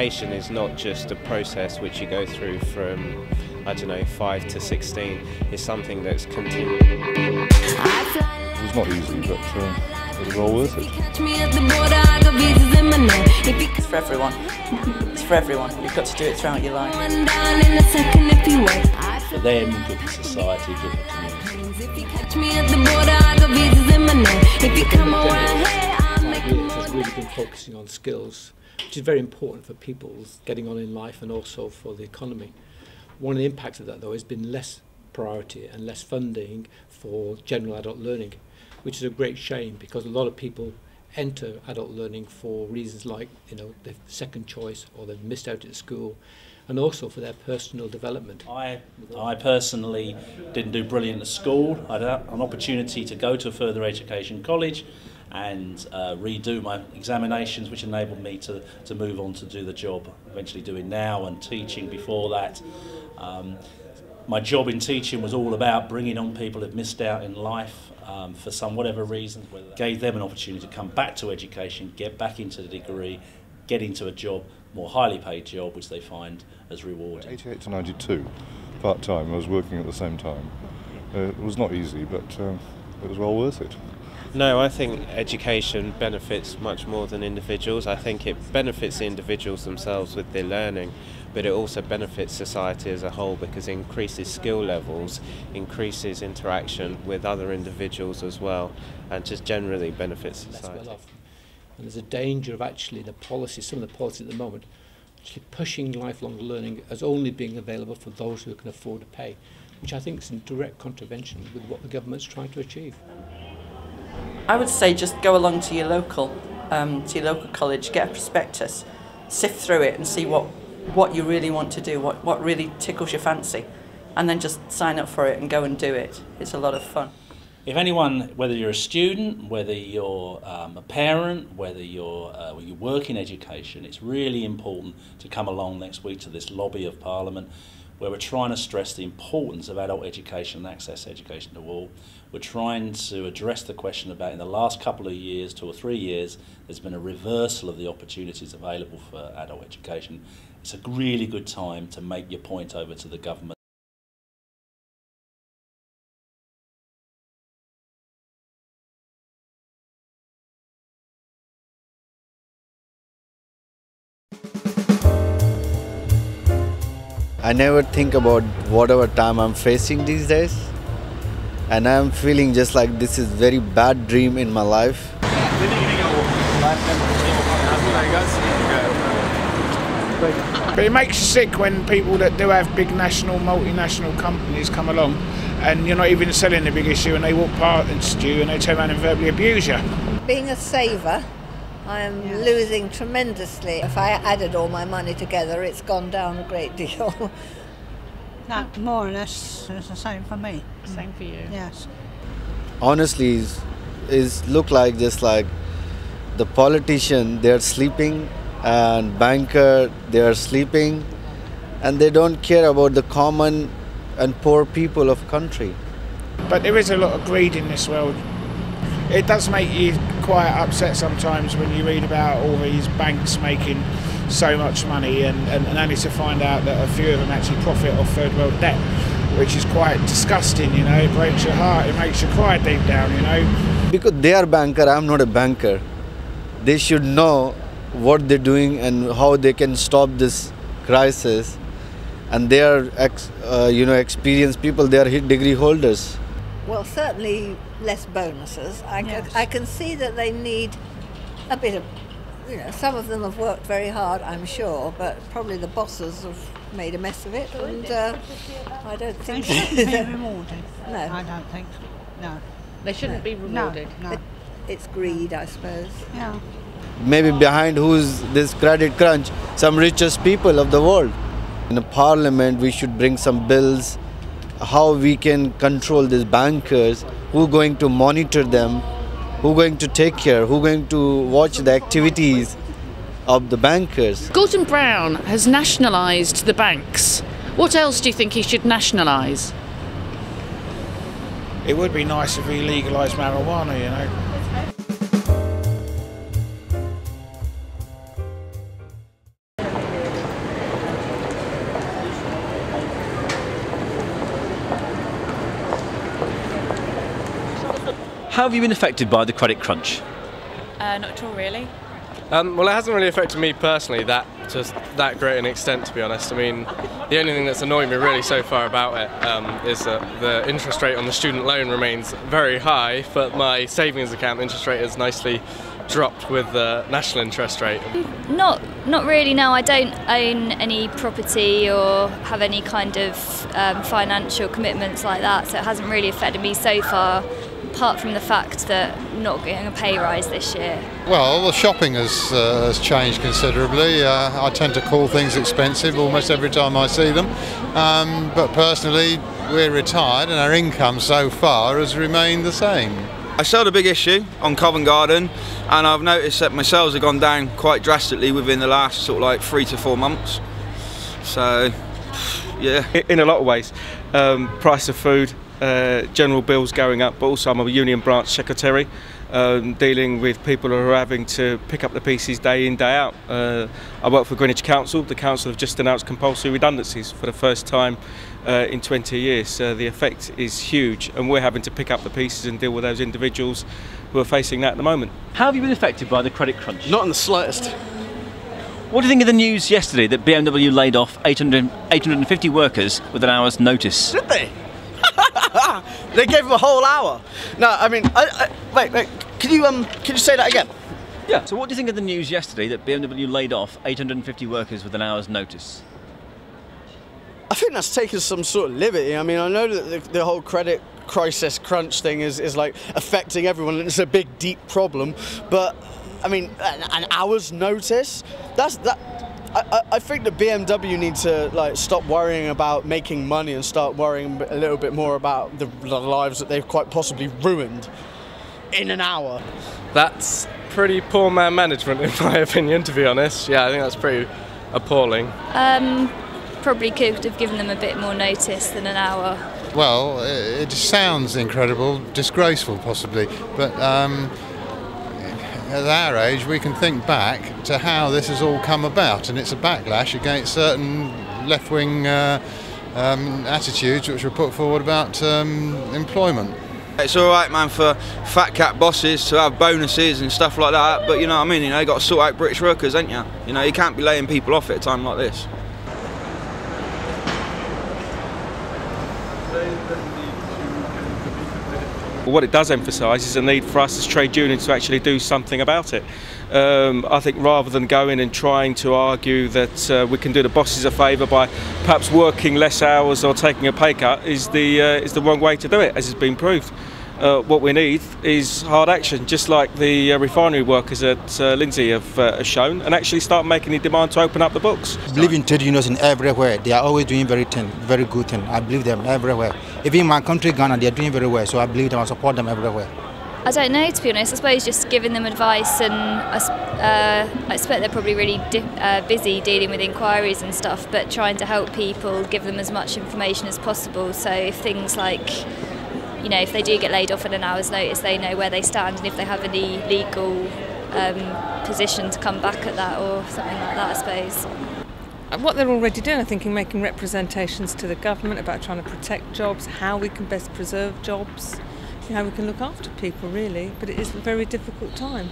education is not just a process which you go through from, I don't know, 5 to 16. It's something that's continued. It was not easy, but it was all worth it. It's for everyone. It's for everyone. You've got to do it throughout your life. For them, good for society, good for community. Has really been focusing on skills, which is very important for people getting on in life and also for the economy. One of the impacts of that, though, has been less priority and less funding for general adult learning, which is a great shame because a lot of people enter adult learning for reasons like, you know, their second choice or they've missed out at school, and also for their personal development. I personally didn't do brilliant at school. I had an opportunity to go to a further education college and redo my examinations, which enabled me to move on to do the job I'm eventually doing now and teaching before that. My job in teaching was all about bringing on people who've missed out in life for whatever reason. Gave them an opportunity to come back to education, get back into the degree, get into a job, more highly paid job, which they find as rewarding. 88 to 92, part-time, I was working at the same time. It was not easy, but it was well worth it. No, I think education benefits much more than individuals. I think it benefits the individuals themselves with their learning, but it also benefits society as a whole because it increases skill levels, increases interaction with other individuals as well, and just generally benefits society. And there's a danger of actually the policy, some of the policies at the moment, actually pushing lifelong learning as only being available for those who can afford to pay, which I think is in direct contravention with what the government's trying to achieve. I would say just go along to your local college, get a prospectus, sift through it and see what you really want to do, what really tickles your fancy, and then just sign up for it and go and do it. It's a lot of fun. If anyone, whether you're a student, whether you're a parent, whether you work in education, it's really important to come along next week to this lobby of Parliament where we're trying to stress the importance of adult education and access to education to all. We're trying to address the question about in the last couple of years, 2 or 3 years, there's been a reversal of the opportunities available for adult education. It's a really good time to make your point over to the government. I never think about whatever time I'm facing these days, and I'm feeling just like this is very bad dream in my life. But it makes you sick when people that do have big national, multinational companies come along and you're not even selling the big issue and they walk past you and they turn around and verbally abuse you. Being a saver, I am losing tremendously. If I added all my money together, it's gone down a great deal. No, more or less it's the same for me. Same for you? Yes. Honestly, is look like just like the politician, they're sleeping, and banker, they are sleeping, and they don't care about the common and poor people of country. But there is a lot of greed in this world. It does make you quite upset sometimes when you read about all these banks making so much money and only to find out that a few of them actually profit off third world debt, which is quite disgusting, you know. It breaks your heart, it makes you cry deep down, you know. Because they are banker, I'm not a banker. They should know what they're doing and how they can stop this crisis. And they are, experienced people, they are degree holders. Well, certainly less bonuses. I can see that they need a bit of, some of them have worked very hard, I'm sure, but probably the bosses have made a mess of it, and I don't think they shouldn't be rewarded. No, I don't think. No, they shouldn't be rewarded. No. It's greed, I suppose. Yeah. Maybe behind who's this credit crunch? Some richest people of the world. In the Parliament, we should bring some bills. How we can control these bankers, who going to monitor them, who going to take care, who going to watch the activities of the bankers. Gordon Brown has nationalised the banks. What else do you think he should nationalise? It would be nice if he legalised marijuana, you know. How have you been affected by the credit crunch? Not at all, really. Well, it hasn't really affected me personally that great an extent, to be honest. I mean, the only thing that's annoyed me really so far about it is that the interest rate on the student loan remains very high, but my savings account interest rate has nicely dropped with the national interest rate. Not really, no. I don't own any property or have any kind of financial commitments like that, so it hasn't really affected me so far, apart from the fact that I'm not getting a pay rise this year. Well, the shopping has changed considerably. I tend to call things expensive almost every time I see them, but personally we're retired and our income so far has remained the same. I sold a big issue on Covent Garden, and I've noticed that my sales have gone down quite drastically within the last sort of like 3 to 4 months. So, yeah. In a lot of ways, price of food, general bills going up, but also I'm a union branch secretary, dealing with people who are having to pick up the pieces day in, day out. I work for Greenwich Council. The council have just announced compulsory redundancies for the first time in 20 years. The effect is huge, and we're having to pick up the pieces and deal with those individuals who are facing that at the moment. How have you been affected by the credit crunch? Not in the slightest. What do you think of the news yesterday that BMW laid off 850 workers with an hour's notice? Did they? They gave them a whole hour. No, I mean, wait, can you say that again? Yeah. So what do you think of the news yesterday that BMW laid off 850 workers with an hour's notice? I think that's taken some sort of liberty. I mean, I know that the whole credit crisis crunch thing is like affecting everyone, and it's a big, deep problem. But I mean, an hour's notice? I think the BMW need to like stop worrying about making money and start worrying a little bit more about the lives that they've quite possibly ruined in an hour. That's pretty poor man management, in my opinion, to be honest. Yeah, I think that's pretty appalling. Probably could have given them a bit more notice than an hour. Well, it sounds incredible, disgraceful possibly, but at our age we can think back to how this has all come about, and it's a backlash against certain left-wing attitudes which were put forward about employment. It's alright, man, for fat cat bosses to have bonuses and stuff like that, but you know what I mean, you know, you got to sort out British workers, ain't you? You know, you can't be laying people off at a time like this. What it does emphasise is the need for us as trade unions to actually do something about it. I think rather than going and trying to argue that we can do the bosses a favour by perhaps working less hours or taking a pay cut is the wrong way to do it, as has been proved. What we need is hard action, just like the refinery workers at Lindsay have shown, and actually start making the demand to open up the books. I believe in trade unions in everywhere. They are always doing very good thing. I believe them everywhere. Even in my country, Ghana, they are doing very well, so I believe them, I support them everywhere. I don't know, to be honest. I suppose just giving them advice, and I expect they're probably really busy dealing with inquiries and stuff, but trying to help people, give them as much information as possible. So if things like, you know, if they do get laid off at an hour's notice, they know where they stand, and if they have any legal position to come back at that or something like that, I suppose. What they're already doing, I think, in making representations to the government about trying to protect jobs, how we can best preserve jobs, how we can look after people, really. But it is a very difficult time.